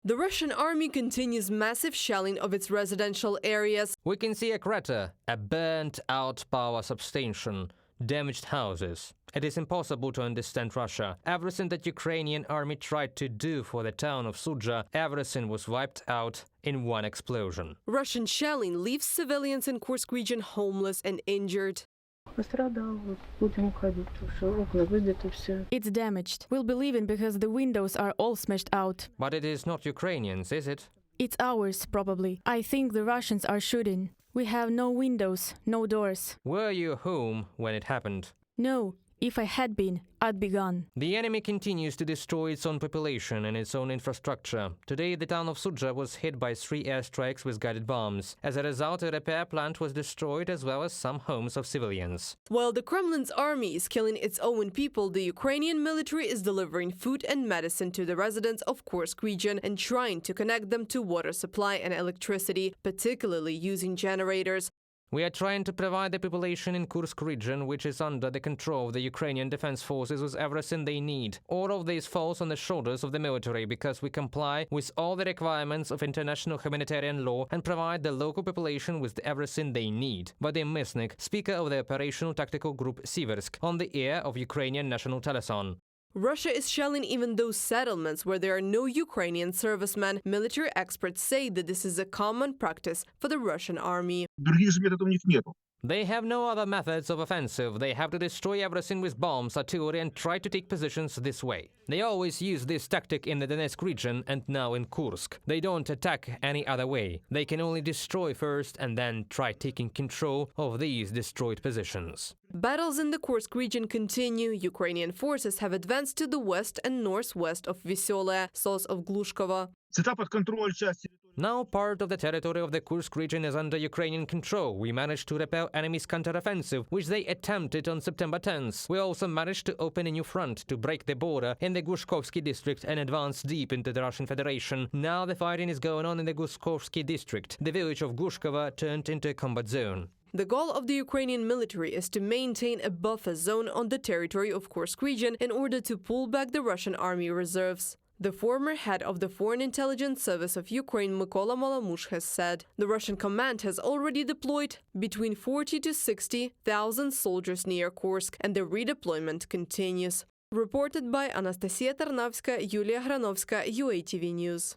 The Russian army continues massive shelling of its residential areas. We can see a crater, a burnt-out power substation, damaged houses. It is impossible to understand Russia. Everything that Ukrainian army tried to do for the town of Sudzha, everything was wiped out in one explosion. Russian shelling leaves civilians in Kursk region homeless and injured. It's damaged. We'll be leaving because the windows are all smashed out. But it is not Ukrainians, is it? It's ours, probably. I think the Russians are shooting. We have no windows, no doors. Were you home when it happened? No. If I had been, I'd be gone. The enemy continues to destroy its own population and its own infrastructure. Today, the town of Sudzha was hit by 3 airstrikes with guided bombs. As a result, a repair plant was destroyed as well as some homes of civilians. While the Kremlin's army is killing its own people, the Ukrainian military is delivering food and medicine to the residents of Kursk region and trying to connect them to water supply and electricity, particularly using generators. We are trying to provide the population in Kursk region, which is under the control of the Ukrainian defense forces, with everything they need. All of this falls on the shoulders of the military because we comply with all the requirements of international humanitarian law and provide the local population with everything they need. Vadim Misnik, speaker of the operational tactical group Siversk, on the air of Ukrainian national teleson. Russia is shelling even those settlements where there are no Ukrainian servicemen. Military experts say that this is a common practice for the Russian army. They have no other methods of offensive. They have to destroy everything with bombs, artillery, and try to take positions this way. They always use this tactic in the Donetsk region and now in Kursk. They don't attack any other way. They can only destroy first and then try taking control of these destroyed positions. Battles in the Kursk region continue. Ukrainian forces have advanced to the west and northwest of Veselaya, south of Glushkovo. Now part of the territory of the Kursk region is under Ukrainian control. We managed to repel enemy's counteroffensive, which they attempted on September 10th. We also managed to open a new front to break the border in the Gushkovsky district and advance deep into the Russian Federation. Now the fighting is going on in the Gushkovsky district. The village of Gushkova turned into a combat zone. The goal of the Ukrainian military is to maintain a buffer zone on the territory of Kursk region in order to pull back the Russian army reserves. The former head of the Foreign Intelligence Service of Ukraine, Mykola Malamush, has said the Russian command has already deployed between 40 to 60,000 soldiers near Kursk, and the redeployment continues. Reported by Anastasia Tarnavska, Yulia Granovska, UATV News.